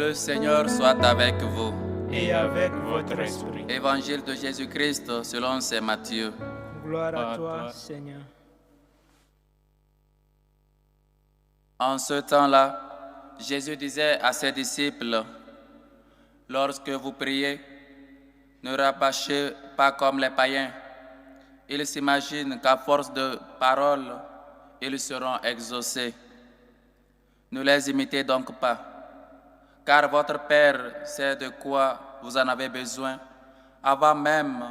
Le Seigneur soit avec vous. Et avec votre esprit. Évangile de Jésus-Christ selon saint Matthieu. Gloire à toi, Seigneur. En ce temps-là, Jésus disait à ses disciples, « Lorsque vous priez, ne rabâchez pas comme les païens. Ils s'imaginent qu'à force de paroles, ils seront exaucés. Ne les imitez donc pas, car votre Père sait de quoi vous en avez besoin avant même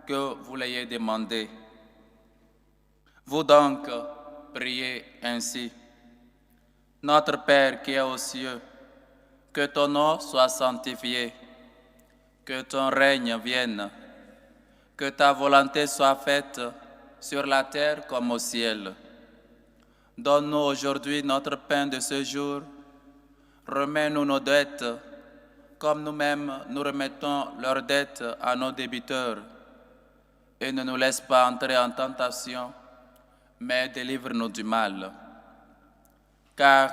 que vous l'ayez demandé. Vous donc, priez ainsi. Notre Père qui est aux cieux, que ton nom soit sanctifié, que ton règne vienne, que ta volonté soit faite sur la terre comme au ciel. Donne-nous aujourd'hui notre pain de ce jour. Remets-nous nos dettes, comme nous-mêmes nous remettons leurs dettes à nos débiteurs. Et ne nous laisse pas entrer en tentation, mais délivre-nous du mal. Car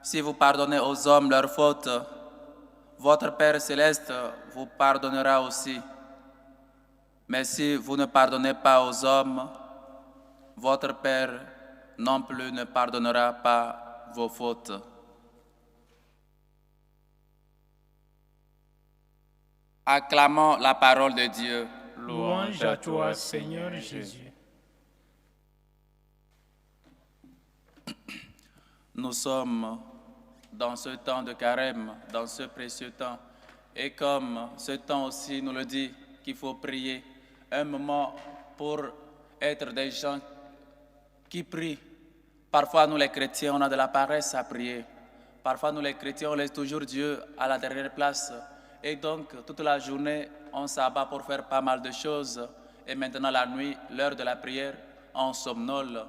si vous pardonnez aux hommes leurs fautes, votre Père céleste vous pardonnera aussi. Mais si vous ne pardonnez pas aux hommes, votre Père non plus ne pardonnera pas vos fautes. Acclamons la parole de Dieu. Louange à toi, Seigneur Jésus. Nous sommes dans ce temps de carême, dans ce précieux temps. Et comme ce temps aussi nous le dit, qu'il faut prier, un moment pour être des gens qui prient. Parfois, nous les chrétiens, on a de la paresse à prier. Parfois, nous les chrétiens, on laisse toujours Dieu à la dernière place. Et donc, toute la journée, on s'abat pour faire pas mal de choses. Et maintenant, la nuit, l'heure de la prière, on somnole.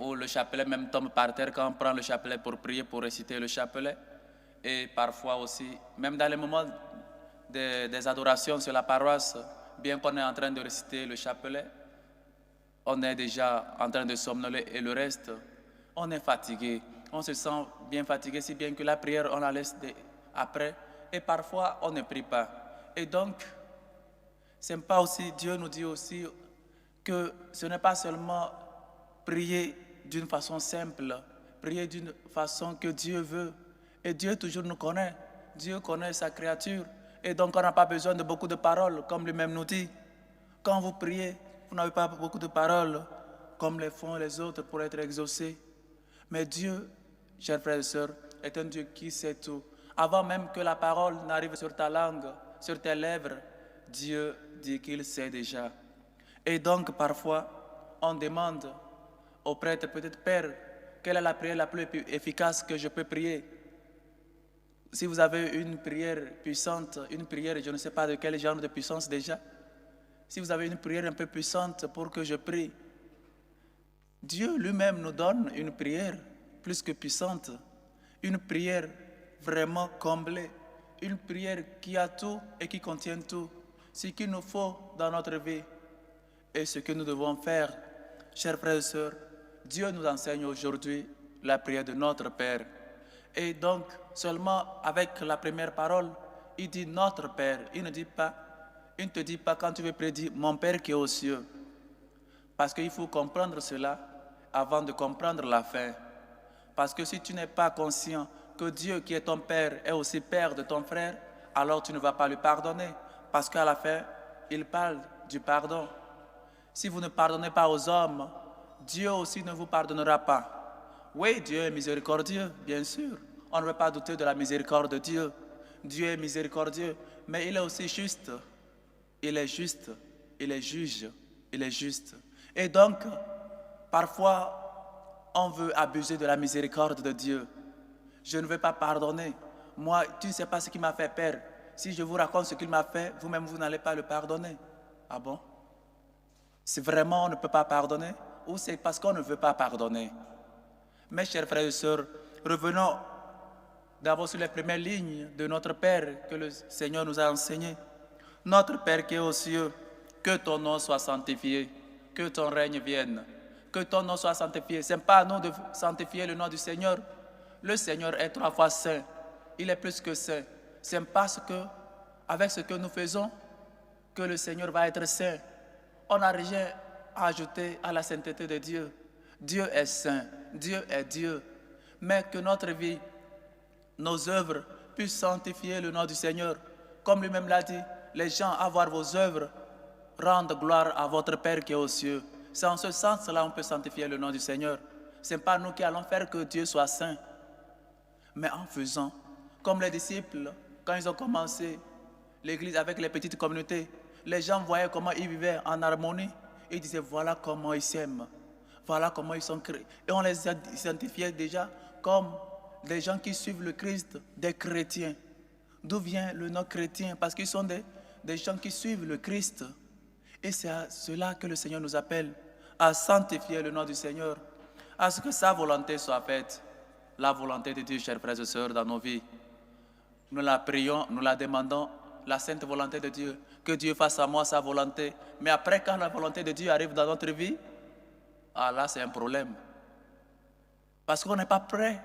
Ou le chapelet même tombe par terre quand on prend le chapelet pour prier, pour réciter le chapelet. Et parfois aussi, même dans les moments des adorations sur la paroisse, bien qu'on est en train de réciter le chapelet, on est déjà en train de somnoler et le reste, on est fatigué. On se sent bien fatigué, si bien que la prière, on la laisse après. Et parfois, on ne prie pas. Et donc, c'est pas aussi, Dieu nous dit aussi que ce n'est pas seulement prier d'une façon simple, prier d'une façon que Dieu veut. Et Dieu toujours nous connaît. Dieu connaît sa créature. Et donc on n'a pas besoin de beaucoup de paroles, comme lui-même nous dit. Quand vous priez, vous n'avez pas beaucoup de paroles, comme les font les autres pour être exaucés. Mais Dieu, chers frères et sœurs, est un Dieu qui sait tout. Avant même que la parole n'arrive sur ta langue, sur tes lèvres, Dieu dit qu'il sait déjà. Et donc parfois, on demande au prêtre, peut-être Père, quelle est la prière la plus efficace que je peux prier? Si vous avez une prière puissante, une prière, je ne sais pas de quel genre de puissance déjà, si vous avez une prière un peu puissante pour que je prie, Dieu lui-même nous donne une prière plus que puissante, une prière vraiment comblée, une prière qui a tout et qui contient tout, ce qu'il nous faut dans notre vie et ce que nous devons faire. Chers frères et sœurs, Dieu nous enseigne aujourd'hui la prière de notre Père. Et donc, seulement avec la première parole, il dit notre Père. Il ne te dit pas quand tu veux prier, dis mon Père qui est aux cieux. Parce qu'il faut comprendre cela avant de comprendre la fin. Parce que si tu n'es pas conscient que Dieu qui est ton Père est aussi Père de ton frère, alors tu ne vas pas lui pardonner. Parce qu'à la fin, il parle du pardon. Si vous ne pardonnez pas aux hommes, Dieu aussi ne vous pardonnera pas. Oui, Dieu est miséricordieux, bien sûr. On ne veut pas douter de la miséricorde de Dieu. Dieu est miséricordieux, mais il est aussi juste. Il est juste, il est juge, il est juste. Et donc, parfois, on veut abuser de la miséricorde de Dieu. Je ne veux pas pardonner. Moi, tu ne sais pas ce qui m'a fait, Père. Si je vous raconte ce qu'il m'a fait, vous-même, vous n'allez pas le pardonner. Ah bon? Si vraiment on ne peut pas pardonner, ou c'est parce qu'on ne veut pas pardonner. Mes chers frères et sœurs, revenons d'abord sur les premières lignes de notre Père que le Seigneur nous a enseigné. Notre Père qui est aux cieux, que ton nom soit sanctifié, que ton règne vienne, que ton nom soit sanctifié. Ce n'est pas à nous de sanctifier le nom du Seigneur. Le Seigneur est 3 fois saint. il est plus que saint. C'est parce que, avec ce que nous faisons, que le Seigneur va être saint. On n'a rien à ajouter à la sainteté de Dieu. Dieu est saint, Dieu est Dieu. Mais que notre vie, nos œuvres puissent sanctifier le nom du Seigneur. Comme lui-même l'a dit, les gens, à voir vos œuvres, rendent gloire à votre Père qui est aux cieux. C'est en ce sens-là qu'on peut sanctifier le nom du Seigneur. Ce n'est pas nous qui allons faire que Dieu soit saint, mais en faisant, comme les disciples, quand ils ont commencé l'Église avec les petites communautés, les gens voyaient comment ils vivaient en harmonie. Ils disaient, voilà comment ils s'aiment, voilà comment ils sont créés. Et on les identifiait déjà comme des gens qui suivent le Christ, des chrétiens. D'où vient le nom chrétien? Parce qu'ils sont des gens qui suivent le Christ. Et c'est à cela que le Seigneur nous appelle, à sanctifier le nom du Seigneur, à ce que sa volonté soit faite, la volonté de Dieu, chers frères et sœurs, dans nos vies. Nous la prions, nous la demandons, la sainte volonté de Dieu, que Dieu fasse à moi sa volonté. Mais après, quand la volonté de Dieu arrive dans notre vie, ah là, c'est un problème. Parce qu'on n'est pas prêt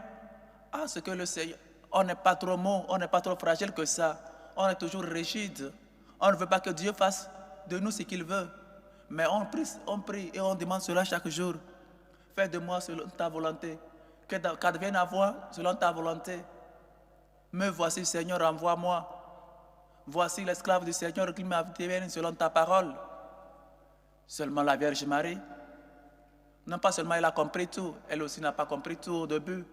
à ce que le Seigneur, on n'est pas trop mou, on n'est pas trop fragile que ça. On est toujours rigide. On ne veut pas que Dieu fasse de nous ce qu'il veut. Mais on prie et on demande cela chaque jour. Fais de moi selon ta volonté. Qu'advienne à moi selon ta volonté. Me voici, Seigneur, envoie-moi. Voici l'esclave du Seigneur qui m'advienne selon ta parole. Seulement la Vierge Marie, non pas seulement elle a compris tout, elle aussi n'a pas compris tout au début.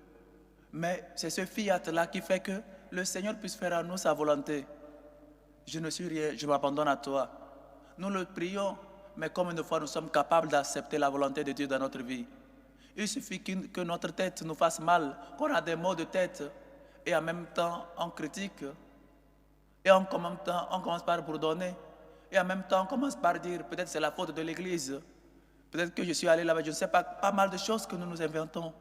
Mais c'est ce fiat-là qui fait que le Seigneur puisse faire à nous sa volonté. Je ne suis rien, je m'abandonne à toi. Nous le prions, mais combien de fois nous sommes capables d'accepter la volonté de Dieu dans notre vie? Il suffit que notre tête nous fasse mal, qu'on a des maux de tête, et en même temps on critique, et en même temps on commence par bourdonner, et en même temps on commence par dire peut-être c'est la faute de l'Église, peut-être que je suis allé là-bas, je ne sais pas mal de choses que nous nous inventons.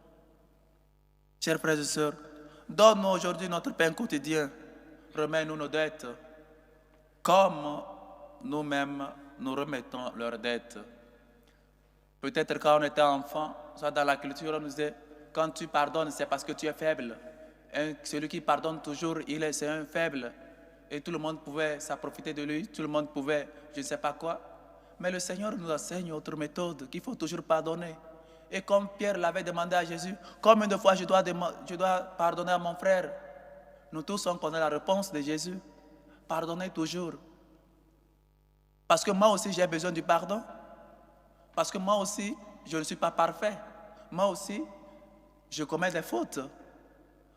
Chers frères et sœurs, donne-nous aujourd'hui notre pain quotidien, remets-nous nos dettes, comme nous-mêmes nous remettons leurs dettes. Peut-être quand on était enfant, soit dans la culture, on nous disait, quand tu pardonnes, c'est parce que tu es faible. Et celui qui pardonne toujours, c'est un faible. Et tout le monde pouvait s'approfiter de lui, tout le monde pouvait, je ne sais pas quoi. Mais le Seigneur nous enseigne autre méthode, qu'il faut toujours pardonner. Et comme Pierre l'avait demandé à Jésus, combien de fois je dois pardonner à mon frère? Nous tous, on connaît la réponse de Jésus. Pardonnez toujours. Parce que moi aussi, j'ai besoin du pardon. Parce que moi aussi, je ne suis pas parfait. Moi aussi, je commets des fautes.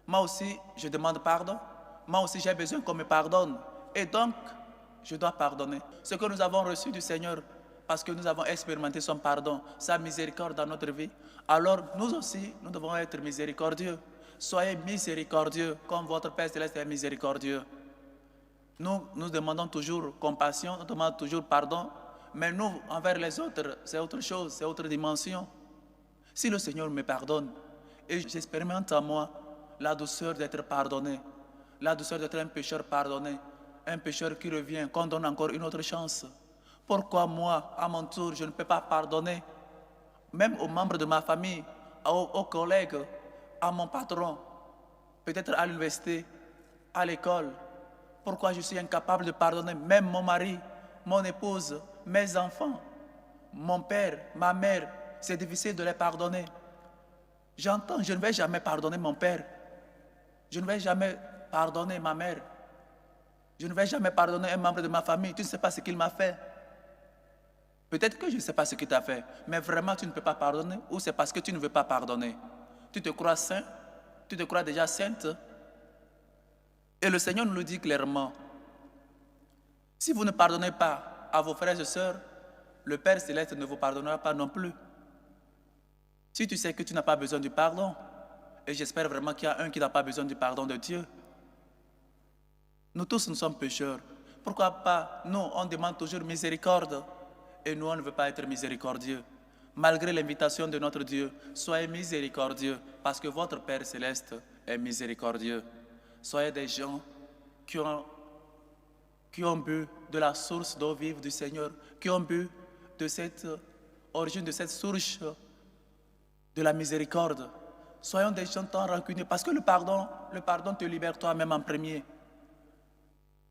Moi aussi, je demande pardon. Moi aussi, j'ai besoin qu'on me pardonne. Et donc, je dois pardonner. Ce que nous avons reçu du Seigneur, parce que nous avons expérimenté son pardon, sa miséricorde dans notre vie, alors nous aussi, nous devons être miséricordieux. Soyez miséricordieux, comme votre Père Céleste est miséricordieux. Nous demandons toujours compassion, nous demandons toujours pardon, mais nous, envers les autres, c'est autre chose, c'est autre dimension. Si le Seigneur me pardonne, et j'expérimente en moi la douceur d'être pardonné, la douceur d'être un pécheur pardonné, un pécheur qui revient, qu'on donne encore une autre chance. Pourquoi moi, à mon tour, je ne peux pas pardonner, même aux membres de ma famille, aux collègues, à mon patron, peut-être à l'université, à l'école? Pourquoi je suis incapable de pardonner même mon mari, mon épouse, mes enfants, mon père, ma mère? C'est difficile de les pardonner. J'entends, je ne vais jamais pardonner mon père. Je ne vais jamais pardonner ma mère. Je ne vais jamais pardonner un membre de ma famille. Tu ne sais pas ce qu'il m'a fait. Peut-être que je ne sais pas ce qu'il t'a fait, mais vraiment tu ne peux pas pardonner, ou c'est parce que tu ne veux pas pardonner. Tu te crois saint, tu te crois déjà sainte. Et le Seigneur nous le dit clairement. Si vous ne pardonnez pas à vos frères et sœurs, le Père Céleste ne vous pardonnera pas non plus. Si tu sais que tu n'as pas besoin du pardon, et j'espère vraiment qu'il y a un qui n'a pas besoin du pardon de Dieu. Nous tous, nous sommes pécheurs. Pourquoi pas, nous, on demande toujours miséricorde, et nous, on ne veut pas être miséricordieux. Malgré l'invitation de notre Dieu, soyez miséricordieux, parce que votre Père Céleste est miséricordieux. Soyez des gens qui ont bu de la source d'eau vive du Seigneur, qui ont bu de cette origine, de cette source de la miséricorde. Soyons des gens tant rancuniers parce que le pardon te libère toi-même en premier.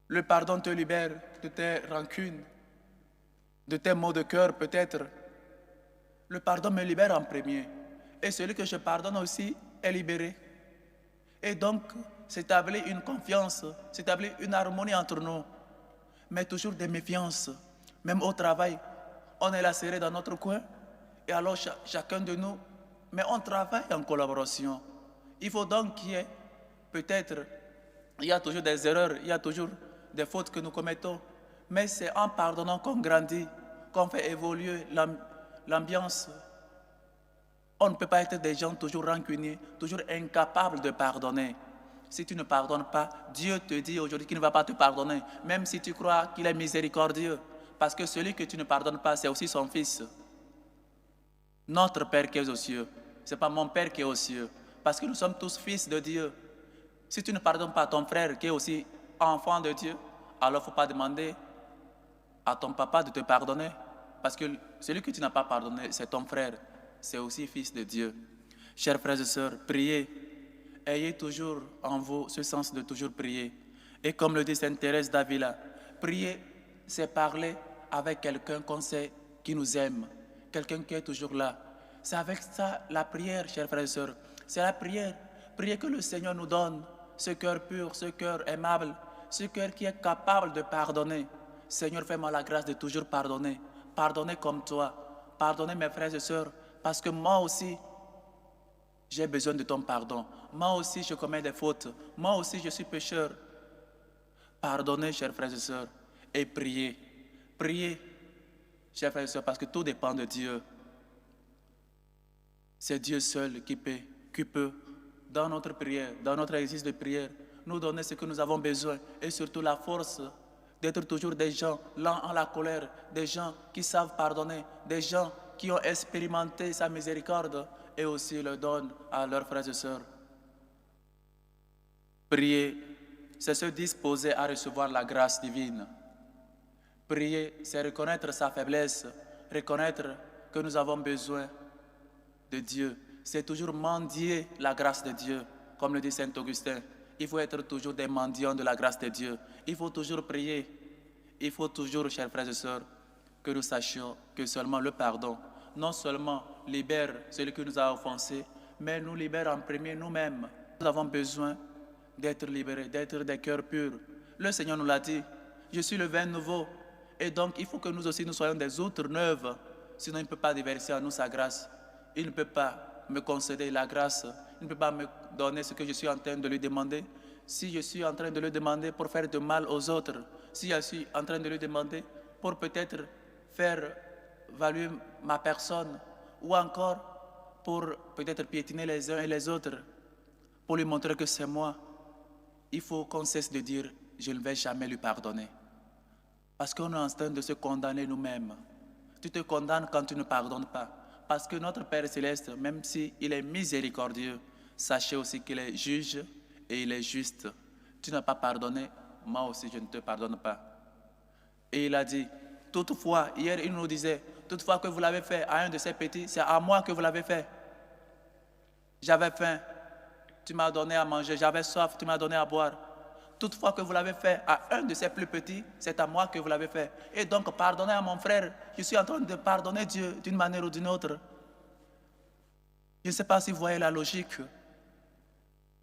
Le pardon te libère de tes rancunes, de tes maux de cœur peut-être. Le pardon me libère en premier. Et celui que je pardonne aussi est libéré. Et donc, s'établit une confiance, s'établit une harmonie entre nous. Mais toujours des méfiances. Même au travail, on est là serré dans notre coin. Et alors chacun de nous, mais on travaille en collaboration. Il faut donc qu'il y ait, peut-être, il y a toujours des erreurs, il y a toujours des fautes que nous commettons. Mais c'est en pardonnant qu'on grandit, qu'on fait évoluer l'ambiance. On ne peut pas être des gens toujours rancuniers, toujours incapables de pardonner. Si tu ne pardonnes pas, Dieu te dit aujourd'hui qu'il ne va pas te pardonner, même si tu crois qu'il est miséricordieux. Parce que celui que tu ne pardonnes pas, c'est aussi son fils. Notre Père qui est aux cieux, ce n'est pas mon Père qui est aux cieux. Parce que nous sommes tous fils de Dieu. Si tu ne pardonnes pas ton frère qui est aussi enfant de Dieu, alors il ne faut pas demander à ton papa de te pardonner. Parce que celui que tu n'as pas pardonné, c'est ton frère. C'est aussi fils de Dieu. Chers frères et sœurs, priez. Ayez toujours en vous ce sens de toujours prier. Et comme le dit Sainte Thérèse d'Avila, prier, c'est parler avec quelqu'un qu'on sait qui nous aime, quelqu'un qui est toujours là. C'est avec ça la prière, chers frères et sœurs. C'est la prière. Priez que le Seigneur nous donne ce cœur pur, ce cœur aimable, ce cœur qui est capable de pardonner. Seigneur, fais-moi la grâce de toujours pardonner. Pardonner comme toi. Pardonner mes frères et sœurs. Parce que moi aussi, j'ai besoin de ton pardon. Moi aussi, je commets des fautes. Moi aussi, je suis pécheur. Pardonnez, chers frères et sœurs, et priez. Priez, chers frères et sœurs, parce que tout dépend de Dieu. C'est Dieu seul qui peut, dans notre prière, dans notre exercice de prière, nous donner ce que nous avons besoin et surtout la force d'être toujours des gens lents en la colère, des gens qui savent pardonner, des gens qui ont expérimenté sa miséricorde et aussi le donnent à leurs frères et sœurs. Prier, c'est se disposer à recevoir la grâce divine. Prier, c'est reconnaître sa faiblesse, reconnaître que nous avons besoin de Dieu. C'est toujours mendier la grâce de Dieu, comme le dit Saint Augustin. Il faut être toujours des mendiants de la grâce de Dieu. Il faut toujours prier. Il faut toujours, chers frères et sœurs, que nous sachions que seulement le pardon, non seulement libère celui qui nous a offensés, mais nous libère en premier nous-mêmes. Nous avons besoin d'être libérés, d'être des cœurs purs. Le Seigneur nous l'a dit, je suis le vin nouveau. Et donc, il faut que nous aussi, nous soyons des outres neuves. Sinon, il ne peut pas déverser en nous sa grâce. Il ne peut pas me concéder la grâce. Il ne peut pas me donner ce que je suis en train de lui demander. Si je suis en train de lui demander pour faire de mal aux autres, si je suis en train de lui demander pour peut-être faire valuer ma personne, ou encore pour peut-être piétiner les uns et les autres, pour lui montrer que c'est moi, il faut qu'on cesse de dire « je ne vais jamais lui pardonner ». Parce qu'on est en train de se condamner nous-mêmes. Tu te condamnes quand tu ne pardonnes pas. Parce que notre Père Céleste, même s'il est miséricordieux, sachez aussi qu'il est juge et il est juste. Tu n'as pas pardonné, moi aussi je ne te pardonne pas. Et il a dit, toutefois, hier il nous disait, toutefois que vous l'avez fait à un de ces petits, c'est à moi que vous l'avez fait. J'avais faim, tu m'as donné à manger, j'avais soif, tu m'as donné à boire. Toutefois que vous l'avez fait à un de ces plus petits, c'est à moi que vous l'avez fait. Et donc, pardonnez à mon frère. Je suis en train de pardonner Dieu d'une manière ou d'une autre. Je ne sais pas si vous voyez la logique.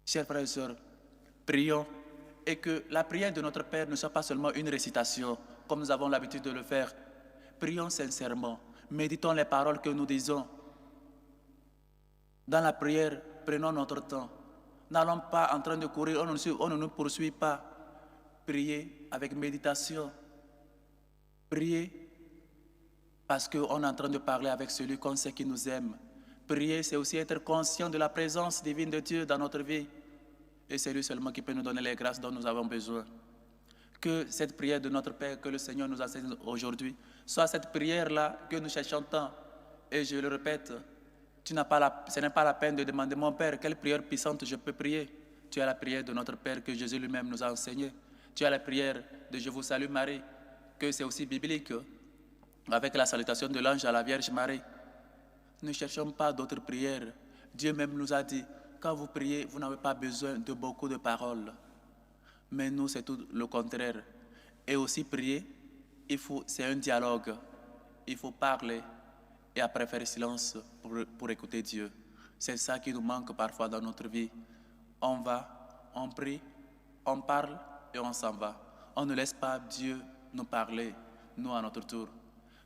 Chers frères et sœurs, prions et que la prière de notre Père ne soit pas seulement une récitation, comme nous avons l'habitude de le faire. Prions sincèrement. Méditons les paroles que nous disons. Dans la prière, prenons notre temps. N'allons pas en train de courir, on ne nous poursuit pas. Priez avec méditation. Priez parce qu'on est en train de parler avec celui qu'on sait qui nous aime. Prier, c'est aussi être conscient de la présence divine de Dieu dans notre vie. Et c'est lui seulement qui peut nous donner les grâces dont nous avons besoin. Que cette prière de notre Père, que le Seigneur nous enseigne aujourd'hui, soit cette prière-là que nous cherchons tant. Et je le répète, ce n'est pas la peine de demander, mon Père, quelle prière puissante je peux prier. Tu as la prière de notre Père que Jésus lui-même nous a enseignée. Tu as la prière de Je vous salue Marie, que c'est aussi biblique, avec la salutation de l'ange à la Vierge Marie. Ne cherchons pas d'autres prières. Dieu même nous a dit, quand vous priez, vous n'avez pas besoin de beaucoup de paroles. Mais nous, c'est tout le contraire. Et aussi prier, c'est un dialogue. Il faut parler et après faire silence pour écouter Dieu. C'est ça qui nous manque parfois dans notre vie. On va, on prie, on parle et on s'en va. On ne laisse pas Dieu nous parler, nous à notre tour.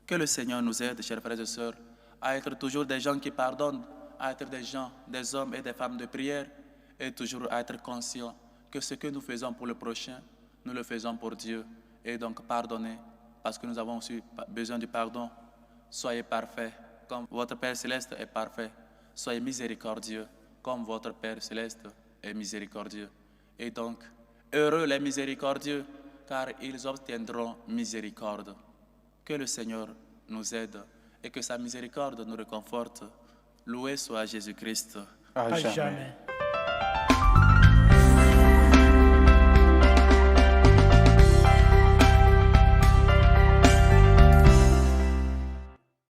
Que le Seigneur nous aide, chers frères et sœurs, à être toujours des gens qui pardonnent, à être des gens, des hommes et des femmes de prière, et toujours à être conscients que ce que nous faisons pour le prochain, nous le faisons pour Dieu. Et donc pardonner, parce que nous avons aussi besoin du pardon. Soyez parfaits, comme votre Père Céleste est parfait. Soyez miséricordieux, comme votre Père Céleste est miséricordieux. Et donc, heureux les miséricordieux, car ils obtiendront miséricorde. Que le Seigneur nous aide et que sa miséricorde nous réconforte. Loué soit Jésus-Christ. À jamais.